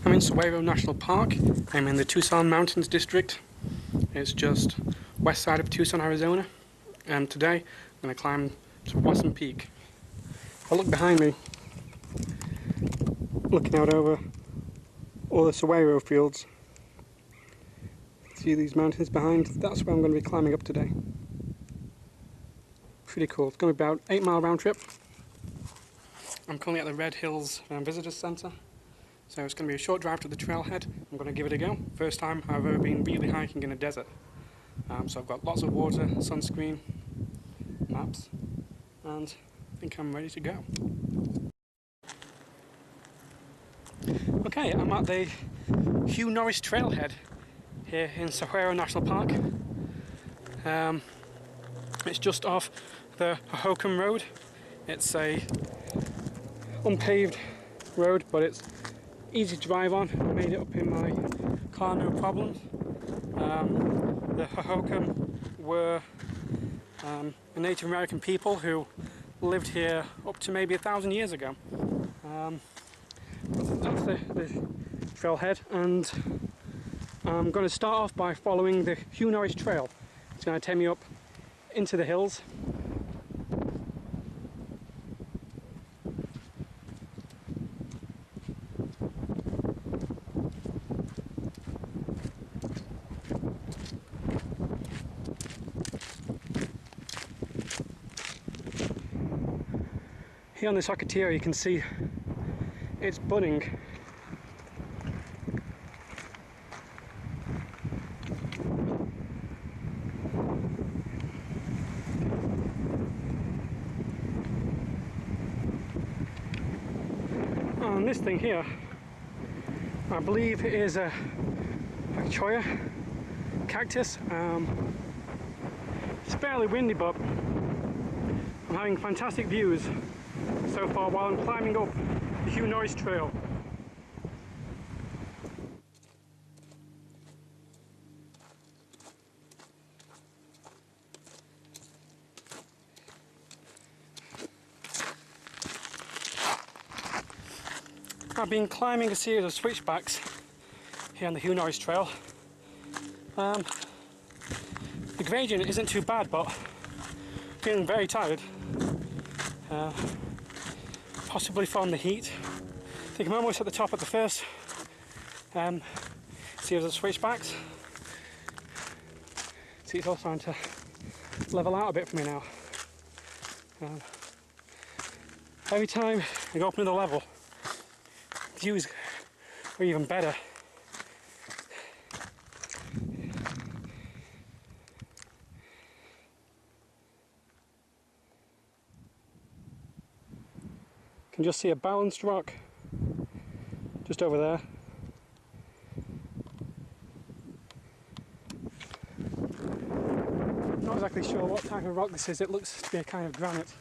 I'm in Saguaro National Park. I'm in the Tucson Mountains district. It's just west side of Tucson, Arizona. And today I'm going to climb to Wasson Peak. I look behind me, looking out over all the Saguaro fields. See these mountains behind? That's where I'm going to be climbing up today. Pretty cool. It's going to be about 8-mile round trip. I'm currently at the Red Hills Visitors Center. So it's going to be a short drive to the Trailhead. I'm going to give it a go. First time I've ever been really hiking in a desert. So I've got lots of water, sunscreen, maps, and I think I'm ready to go. Okay, I'm at the Hue Norris Trailhead here in Saguaro National Park. It's just off the Hohokam Road. It's a unpaved road, but it's easy to drive on. I made it up in my car, no problem. The Hohokam were a Native American people who lived here up to maybe 1,000 years ago. That's the trailhead, and I'm going to start off by following the Hue Noise Trail. It's going to take me up into the hills. Here on this cacti you can see it's budding. And this thing here, I believe it is a cholla cactus. It's fairly windy, but I'm having fantastic views so far while I'm climbing up the Hue Noise Trail. I've been climbing a series of switchbacks here on the Hue Noise Trail. The gradient isn't too bad, but I'm feeling very tired. Possibly from the heat. I think I'm almost at the top of the first series of switchbacks. See, it's all starting to level out a bit for me now. Every time I go up another level, views are even better. You can just see a balanced rock just over there. Not exactly sure what type of rock this is. It looks to be a kind of granite.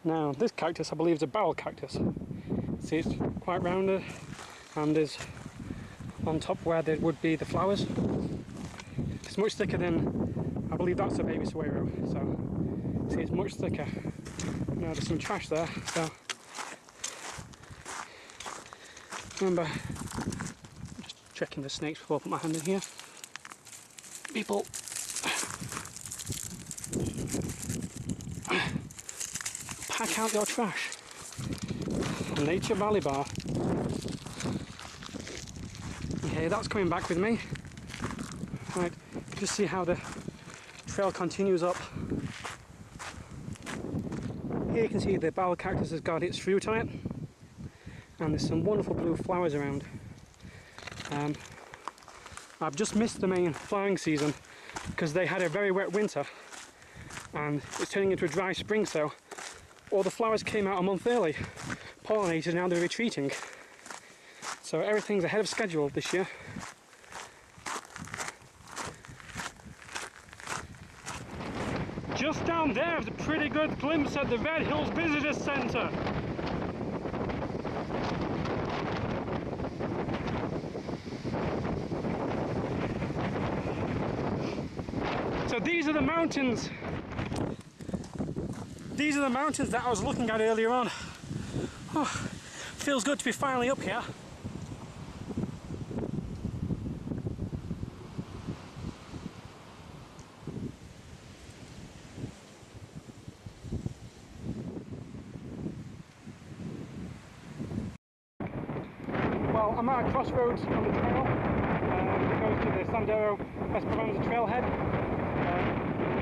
Now this cactus I believe is a barrel cactus. See, it's quite rounded and is on top where there would be the flowers. It's much thicker than, I believe that's a baby saguaro, so see, it's much thicker. Now there's some trash there, so remember, just checking the snakes before I put my hand in here. People pack out your trash. Nature Valley Bar. Okay, that's coming back with me. Right, just see how the trail continues up. Here you can see the barrel cactus has got its fruit on it, and there's some wonderful blue flowers around. I've just missed the main flowering season because they had a very wet winter and it's turning into a dry spring, so all the flowers came out a month early. Pollinated, now they're retreating. So everything's ahead of schedule this year. Just down there is a pretty good glimpse at the Red Hills Visitors Center. So these are the mountains. These are the mountains that I was looking at earlier on. Oh, feels good to be finally up here. Well, I'm at a crossroads on the trail. It goes to the Saguaro Trailhead.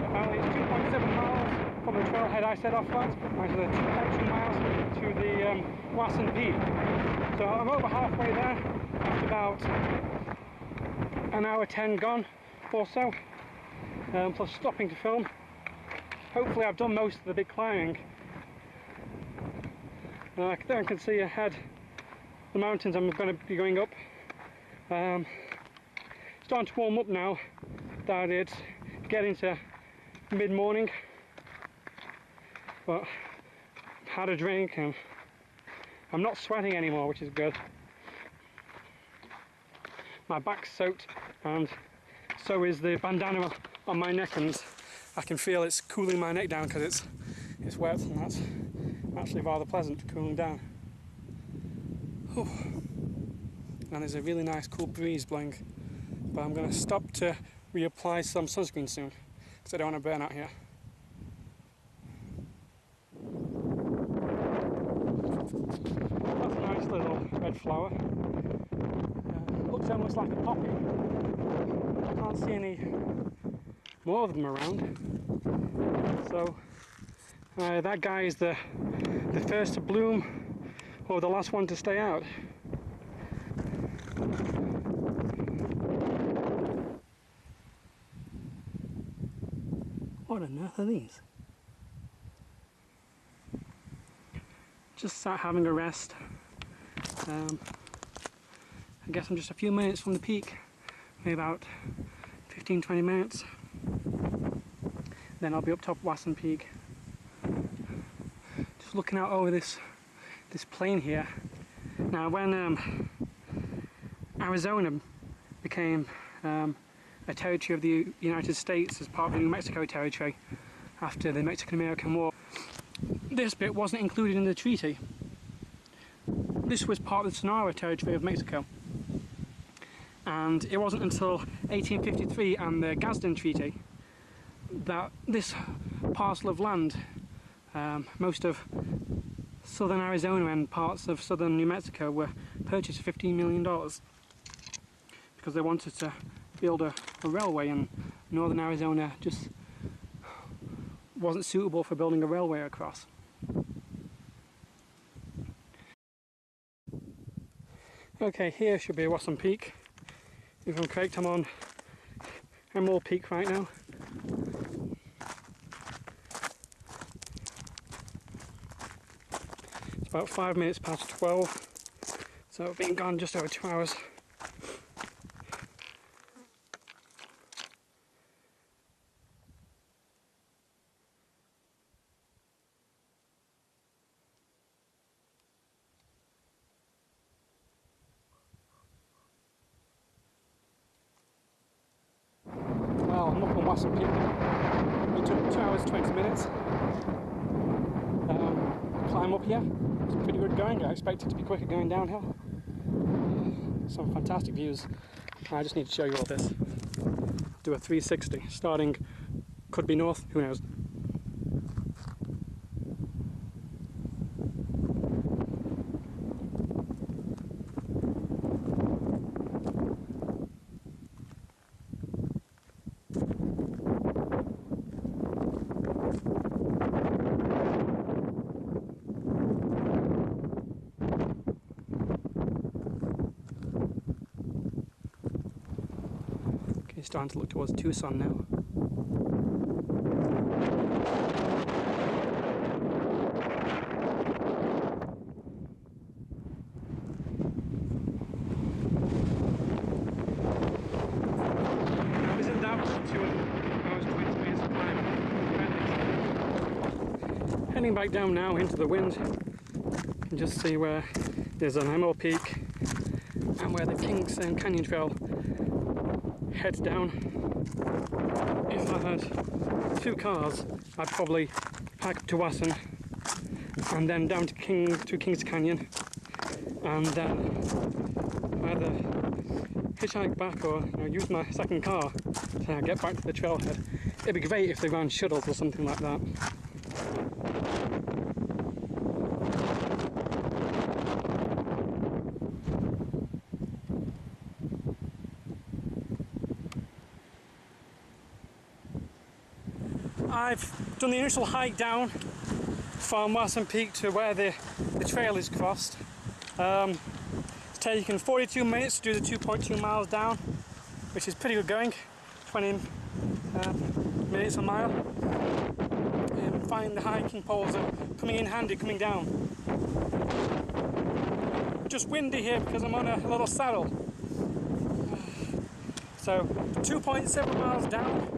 Apparently it's 2.7 miles from the trailhead I set off at, and 2.2 miles to the Wasson Peak. So I'm over halfway there, after about an hour 10 gone or so, plus stopping to film. Hopefully I've done most of the big climbing. There I can see ahead the mountains I'm going to be going up. Starting to warm up now that it's getting to mid-morning, but I've had a drink and I'm not sweating anymore, which is good. My back's soaked and so is the bandana on my neck, and I can feel it's cooling my neck down because it's wet, and that's actually rather pleasant, cooling down. Whew. And there's a really nice cool breeze blowing, but I'm going to stop to reapply some sunscreen soon because I don't want to burn out here. That's a nice little red flower. Looks almost like a poppy. I can't see any more of them around. So that guy is the first to bloom or the last one to stay out. What on earth are these? Just sat having a rest. I guess I'm just a few minutes from the peak, maybe about 15-20 minutes. Then I'll be up top Wasson Peak. Just looking out over this plain here. Now when Arizona became a territory of the United States as part of the New Mexico territory after the Mexican-American War, this bit wasn't included in the treaty. This was part of the Saguaro territory of Mexico. And it wasn't until 1853 and the Gadsden Treaty that this parcel of land, most of southern Arizona and parts of southern New Mexico, were purchased for $15 million because they wanted to build a railway, and northern Arizona just wasn't suitable for building a railway across. Okay, here should be Wasson Peak. If I'm correct, I'm on Emerald Peak right now. It's about 5 minutes past 12, so I've been gone just over 2 hours. Well, I'm up on Wasson Peak now. It took 2 hours 20 minutes. Climb up here. It's pretty good going. I expect it to be quicker going downhill. Some fantastic views. I just need to show you all this. Do a 360. Starting, could be north, who knows. Okay, starting to look towards Tucson now. Isn't that 2 hours 20 minutes of climb? Heading back down now into the wind. You can just see where there's an Emerald Peak and where the Kings Canyon Trail heads down. If I had 2 cars, I'd probably hike up to Wasson and then down to Kings Canyon, and then either hitchhike back or use my second car to get back to the trailhead. It'd be great if they ran shuttles or something like that. I've done the initial hike down from Wasson Peak to where the trail is crossed. It's taken 42 minutes to do the 2.2 miles down, which is pretty good going. 20 minutes a mile. Finding the hiking poles are coming in handy coming down. Just windy here because I'm on a little saddle. So 2.7 miles down.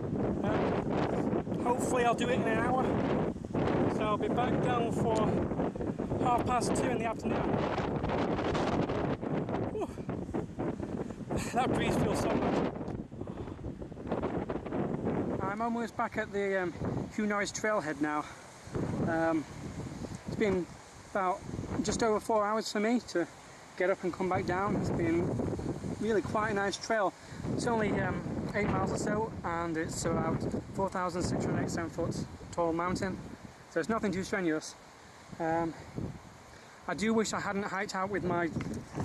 Hopefully I'll do it in an hour. So I'll be back down for 2:30 in the afternoon. Whew. That breeze feels so nice. I'm almost back at the Hue Noise Trailhead now. It's been about just over 4 hours for me to get up and come back down. It's been really quite a nice trail. It's only 8 miles or so, and it's about 4,687 foot tall mountain, so it's nothing too strenuous. I do wish I hadn't hiked out with my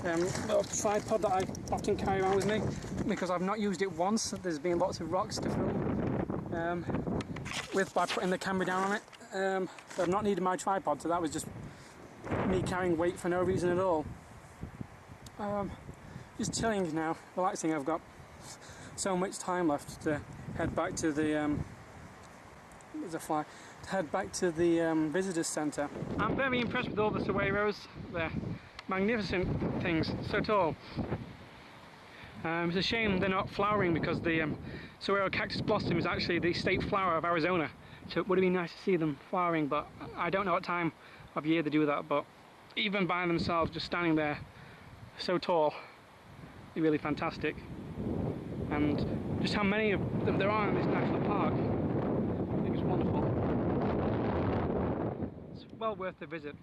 little tripod that I often carry around with me, because I've not used it once. There's been lots of rocks to film by putting the camera down on it. So I've not needed my tripod, so that was just me carrying weight for no reason at all. Just chilling now, relaxing. I've got so much time left to head back to the visitors centre. I'm very impressed with all the saguaros. They're magnificent things, so tall. It's a shame they're not flowering, because the saguaro cactus blossom is actually the state flower of Arizona, so it would have been nice to see them flowering, but I don't know what time of year they do that. But even by themselves, just standing there so tall, they're really fantastic. And just how many of them there are in this national park, I think it's wonderful. It's well worth the visit.